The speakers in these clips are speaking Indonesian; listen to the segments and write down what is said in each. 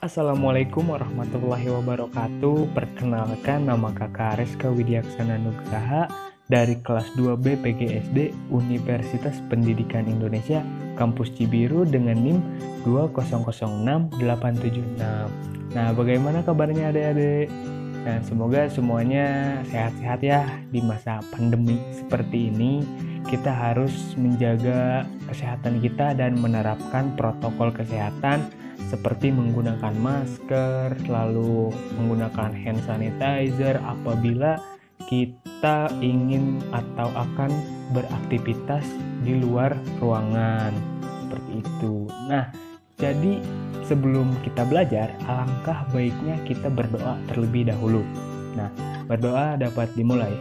Assalamualaikum warahmatullahi wabarakatuh. Perkenalkan, nama Kakak Reska Widiaksana Nugraha dari kelas 2B PGSD Universitas Pendidikan Indonesia Kampus Cibiru dengan NIM 2006876. Nah, bagaimana kabarnya adik-adik? Nah, semoga semuanya sehat-sehat ya di masa pandemi seperti ini. Kita harus menjaga kesehatan kita dan menerapkan protokol kesehatan seperti menggunakan masker, lalu menggunakan hand sanitizer apabila kita ingin atau akan beraktivitas di luar ruangan. Seperti itu. Nah, jadi sebelum kita belajar, alangkah baiknya kita berdoa terlebih dahulu. Nah, berdoa dapat dimulai.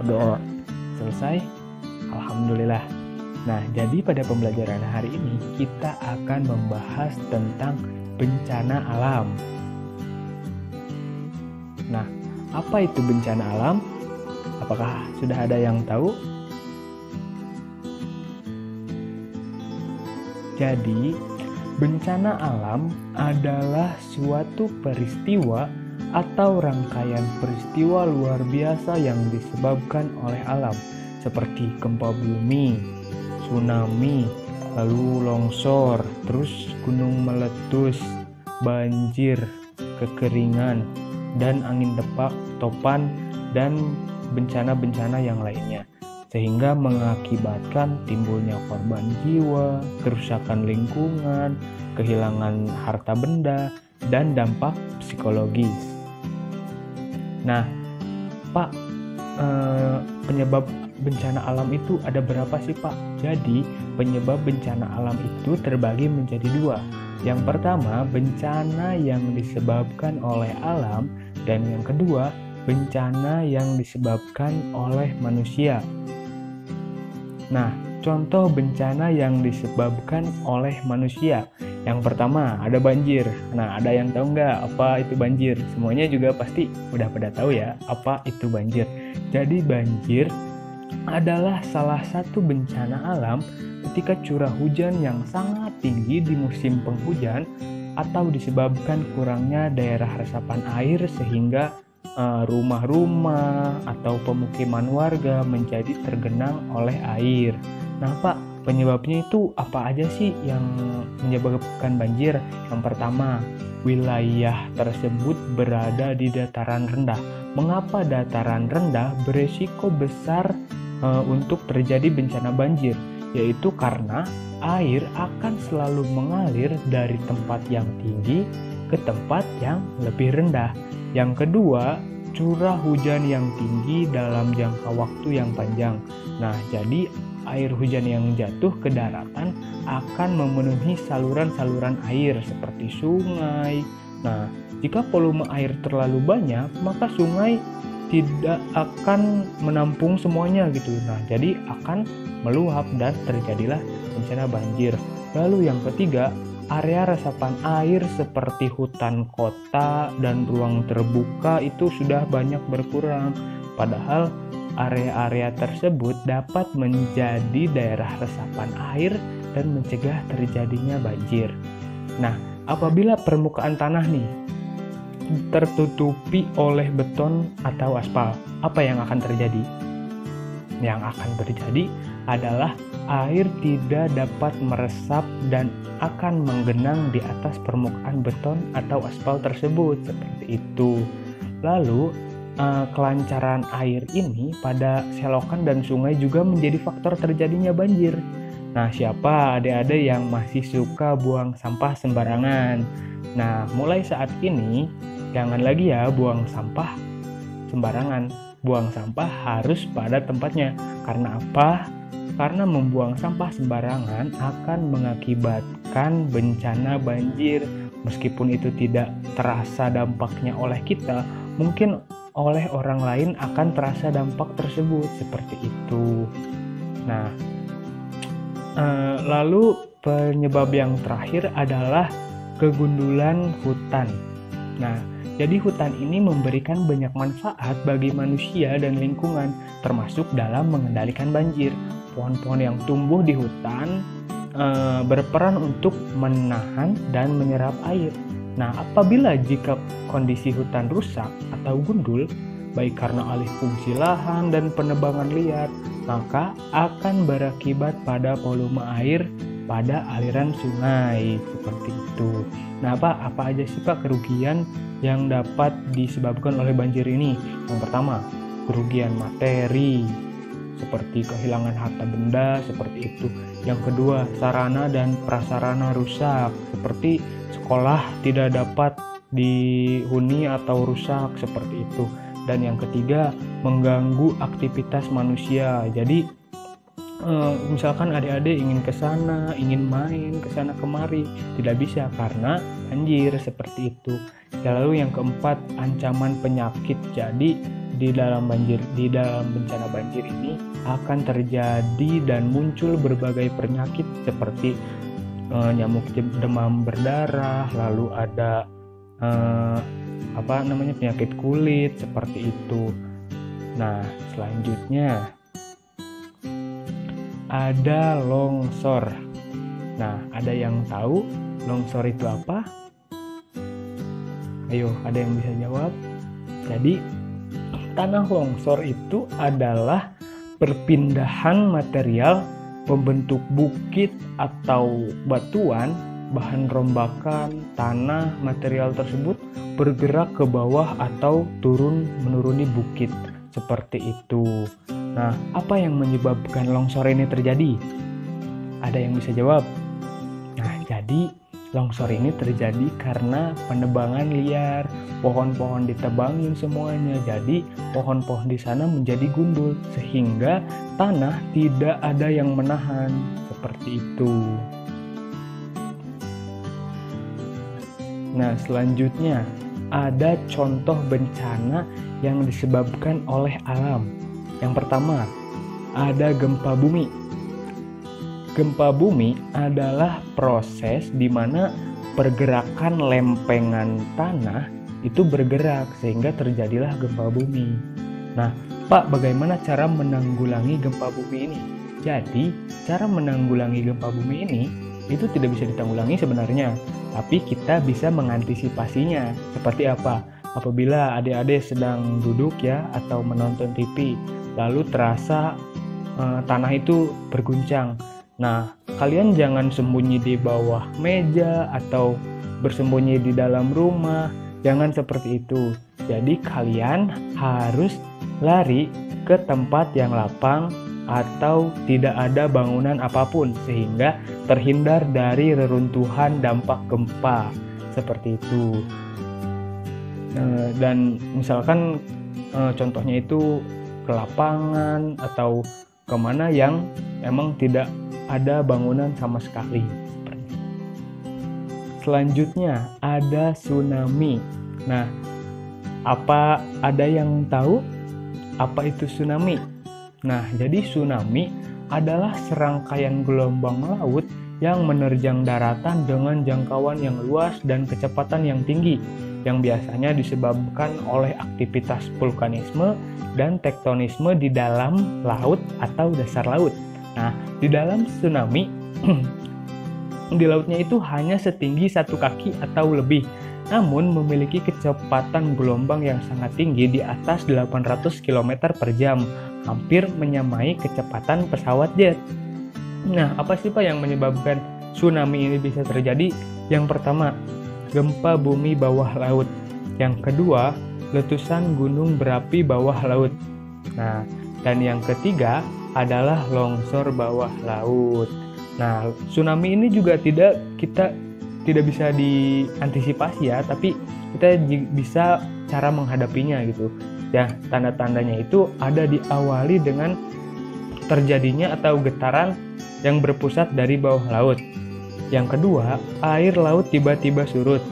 Berdoa selesai, alhamdulillah. Nah, jadi pada pembelajaran hari ini kita akan membahas tentang bencana alam. Nah, apa itu bencana alam? Apakah sudah ada yang tahu? Jadi, bencana alam adalah suatu peristiwa atau rangkaian peristiwa luar biasa yang disebabkan oleh alam, seperti gempa bumi, tsunami, lalu longsor, terus gunung meletus, banjir, kekeringan, dan angin topan, dan bencana-bencana yang lainnya, sehingga mengakibatkan timbulnya korban jiwa, kerusakan lingkungan, kehilangan harta benda, dan dampak psikologis. Nah, Pak, penyebab bencana alam itu ada berapa sih, Pak? Jadi, penyebab bencana alam itu terbagi menjadi dua. Yang pertama, bencana yang disebabkan oleh alam, dan yang kedua, bencana yang disebabkan oleh manusia. Nah, contoh bencana yang disebabkan oleh manusia. Yang pertama, ada banjir. Nah, ada yang tahu nggak apa itu banjir? Semuanya juga pasti udah pada tahu ya, apa itu banjir. Jadi, banjir adalah salah satu bencana alam ketika curah hujan yang sangat tinggi di musim penghujan atau disebabkan kurangnya daerah resapan air sehingga rumah-rumah atau pemukiman warga menjadi tergenang oleh air. Nah, Pak, penyebabnya itu apa aja sih yang menyebabkan banjir? Yang pertama, wilayah tersebut berada di dataran rendah. Mengapa dataran rendah beresiko besar untuk terjadi bencana banjir, yaitu karena air akan selalu mengalir dari tempat yang tinggi ke tempat yang lebih rendah. Yang kedua, curah hujan yang tinggi dalam jangka waktu yang panjang. Nah, jadi air hujan yang jatuh ke daratan akan memenuhi saluran-saluran air seperti sungai. Nah, jika volume air terlalu banyak, maka sungai tidak akan menampung semuanya gitu. Nah, jadi akan meluap dan terjadilah bencana banjir. Lalu yang ketiga, area resapan air seperti hutan kota dan ruang terbuka itu sudah banyak berkurang. Padahal area-area tersebut dapat menjadi daerah resapan air dan mencegah terjadinya banjir. Nah, apabila permukaan tanah nih tertutupi oleh beton atau aspal, apa yang akan terjadi? Yang akan terjadi adalah air tidak dapat meresap dan akan menggenang di atas permukaan beton atau aspal tersebut, seperti itu. Lalu, kelancaran air ini pada selokan dan sungai juga menjadi faktor terjadinya banjir. Nah, siapa adik-adik yang masih suka buang sampah sembarangan? Nah, mulai saat ini, jangan lagi ya buang sampah sembarangan. Buang sampah harus pada tempatnya. Karena apa? Karena membuang sampah sembarangan akan mengakibatkan bencana banjir. Meskipun itu tidak terasa dampaknya oleh kita, mungkin oleh orang lain akan terasa dampak tersebut, seperti itu. Nah, lalu penyebab yang terakhir adalah kegundulan hutan. Nah, jadi hutan ini memberikan banyak manfaat bagi manusia dan lingkungan, termasuk dalam mengendalikan banjir. Pohon-pohon yang tumbuh di hutan berperan untuk menahan dan menyerap air. Nah, apabila jika kondisi hutan rusak atau gundul, baik karena alih fungsi lahan dan penebangan liar, maka akan berakibat pada volume air pada aliran sungai seperti itu. Nah, apa aja sih Pak kerugian yang dapat disebabkan oleh banjir ini? Yang pertama, kerugian materi seperti kehilangan harta benda seperti itu. Yang kedua, sarana dan prasarana rusak seperti sekolah tidak dapat dihuni atau rusak seperti itu. Dan yang ketiga, mengganggu aktivitas manusia. Jadi misalkan adik-adik ingin ke sana, ingin main ke sana kemari, tidak bisa karena banjir seperti itu. Lalu yang keempat, ancaman penyakit. Jadi di dalam bencana banjir ini akan terjadi dan muncul berbagai penyakit seperti nyamuk demam berdarah, lalu ada penyakit kulit seperti itu. Nah, selanjutnya ada longsor. Nah, ada yang tahu longsor itu apa? Ayo, ada yang bisa jawab? Jadi, tanah longsor itu adalah perpindahan material pembentuk bukit atau batuan, bahan rombakan tanah. Material tersebut bergerak ke bawah atau menuruni bukit seperti itu. Nah, apa yang menyebabkan longsor ini terjadi? Ada yang bisa jawab? Nah, jadi longsor ini terjadi karena penebangan liar, pohon-pohon ditebangin semuanya, jadi pohon-pohon di sana menjadi gundul sehingga tanah tidak ada yang menahan seperti itu. Nah, selanjutnya ada contoh bencana yang disebabkan oleh alam. Yang pertama, ada gempa bumi. Gempa bumi adalah proses di mana pergerakan lempengan tanah itu bergerak sehingga terjadilah gempa bumi. Nah, Pak, bagaimana cara menanggulangi gempa bumi ini? Jadi, cara menanggulangi gempa bumi ini itu tidak bisa ditanggulangi sebenarnya, tapi kita bisa mengantisipasinya. Seperti apa? Apabila adik-adik sedang duduk ya atau menonton TV, lalu terasa tanah itu berguncang. Nah, kalian jangan sembunyi di bawah meja atau bersembunyi di dalam rumah, jangan seperti itu. Jadi kalian harus lari ke tempat yang lapang atau tidak ada bangunan apapun sehingga terhindar dari reruntuhan dampak gempa seperti itu. Dan misalkan contohnya itu ke lapangan atau kemana yang emang tidak ada bangunan sama sekali. Selanjutnya ada tsunami. Nah, ada yang tahu apa itu tsunami? Nah, jadi tsunami adalah serangkaian gelombang laut yang menerjang daratan dengan jangkauan yang luas dan kecepatan yang tinggi, yang biasanya disebabkan oleh aktivitas vulkanisme dan tektonisme di dalam laut atau dasar laut. Nah, di dalam tsunami, di lautnya itu hanya setinggi 1 kaki atau lebih, namun memiliki kecepatan gelombang yang sangat tinggi di atas 800 km per jam, hampir menyamai kecepatan pesawat jet. Nah, apa sih Pak yang menyebabkan tsunami ini bisa terjadi? Yang pertama, gempa bumi bawah laut. Yang kedua, letusan gunung berapi bawah laut. Nah, dan yang ketiga adalah longsor bawah laut. Nah, tsunami ini juga kita tidak bisa diantisipasi ya, tapi kita bisa cara menghadapinya gitu. Ya, tanda-tandanya itu ada diawali dengan terjadinya atau getaran yang berpusat dari bawah laut. Yang kedua, air laut tiba-tiba surut.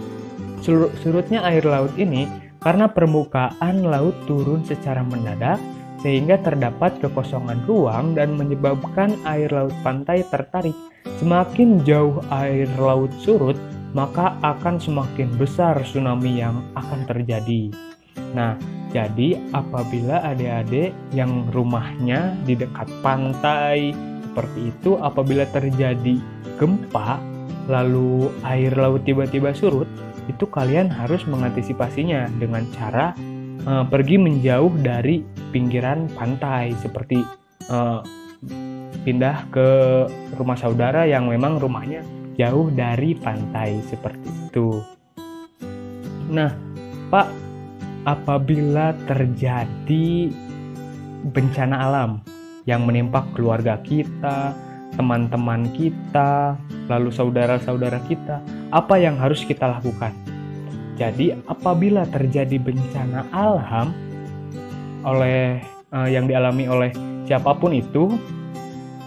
Surutnya air laut ini karena permukaan laut turun secara mendadak sehingga terdapat kekosongan ruang dan menyebabkan air laut pantai tertarik. Semakin jauh air laut surut, maka akan semakin besar tsunami yang akan terjadi. Nah, jadi apabila adik-adik yang rumahnya di dekat pantai seperti itu apabila terjadi gempa, lalu air laut tiba-tiba surut, itu kalian harus mengantisipasinya dengan cara pergi menjauh dari pinggiran pantai, seperti pindah ke rumah saudara yang memang rumahnya jauh dari pantai, seperti itu. Nah, Pak, apabila terjadi bencana alam yang menimpa keluarga kita, teman-teman kita, lalu saudara-saudara kita, apa yang harus kita lakukan? Jadi, apabila terjadi bencana alam yang dialami oleh siapapun itu,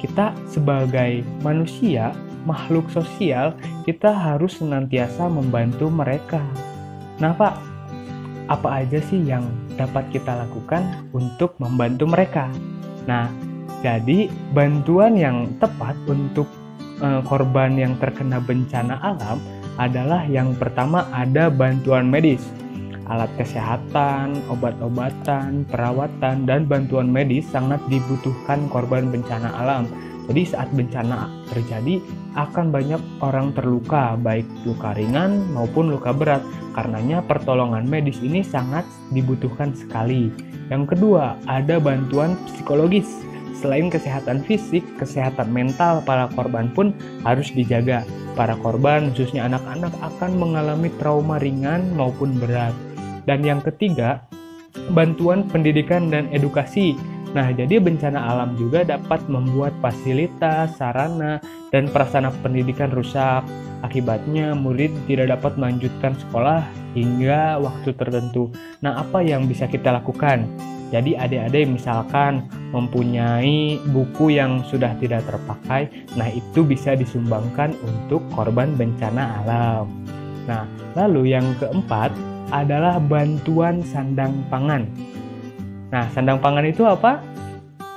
kita sebagai manusia, makhluk sosial, kita harus senantiasa membantu mereka. Nah, Pak, apa aja sih yang dapat kita lakukan untuk membantu mereka? Nah, jadi bantuan yang tepat untuk korban yang terkena bencana alam adalah yang pertama ada bantuan medis, alat kesehatan, obat-obatan, perawatan, dan bantuan medis sangat dibutuhkan korban bencana alam. Jadi saat bencana terjadi akan banyak orang terluka, baik luka ringan maupun luka berat. Karenanya pertolongan medis ini sangat dibutuhkan sekali. Yang kedua, ada bantuan psikologis. Selain kesehatan fisik, kesehatan mental para korban pun harus dijaga. Para korban, khususnya anak-anak, akan mengalami trauma ringan maupun berat. Dan yang ketiga, bantuan pendidikan dan edukasi. Nah, jadi bencana alam juga dapat membuat fasilitas, sarana, dan prasarana pendidikan rusak. Akibatnya, murid tidak dapat melanjutkan sekolah hingga waktu tertentu. Nah, apa yang bisa kita lakukan? Jadi adik-adik misalkan mempunyai buku yang sudah tidak terpakai, nah itu bisa disumbangkan untuk korban bencana alam. Nah, lalu yang keempat adalah bantuan sandang pangan. Nah, sandang pangan itu apa?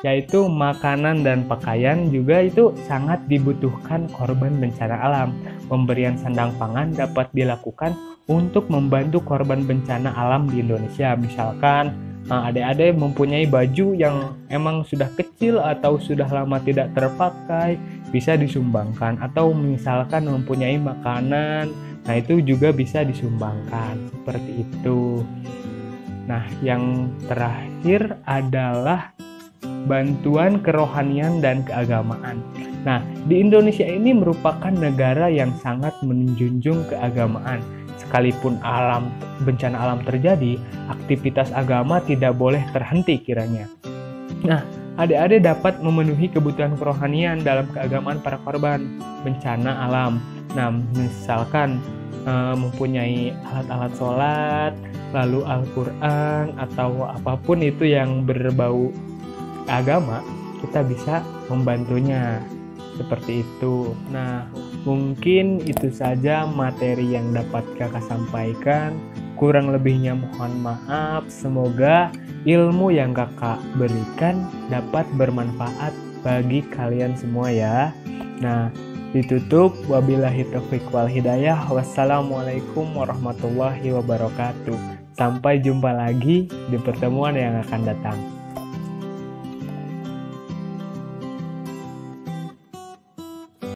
Yaitu makanan dan pakaian juga itu sangat dibutuhkan korban bencana alam. Pemberian sandang pangan dapat dilakukan untuk membantu korban bencana alam di Indonesia. Misalkan adik-adik mempunyai baju yang emang sudah kecil atau sudah lama tidak terpakai, bisa disumbangkan. Atau misalkan mempunyai makanan, nah itu juga bisa disumbangkan, seperti itu. Nah, yang terakhir adalah bantuan kerohanian dan keagamaan. Nah, di Indonesia ini merupakan negara yang sangat menjunjung keagamaan. Sekalipun bencana alam terjadi, aktivitas agama tidak boleh terhenti kiranya. Nah, adik-adik dapat memenuhi kebutuhan kerohanian dalam keagamaan para korban bencana alam. Nah, misalkan mempunyai alat-alat sholat, lalu Al-Quran, atau apapun itu yang berbau agama, kita bisa membantunya. Seperti itu. Nah, mungkin itu saja materi yang dapat kakak sampaikan. Kurang lebihnya mohon maaf. Semoga ilmu yang kakak berikan dapat bermanfaat bagi kalian semua ya. Nah, ditutup. Wabillahi taufiq wal hidayah. Wassalamualaikum warahmatullahi wabarakatuh. Sampai jumpa lagi di pertemuan yang akan datang.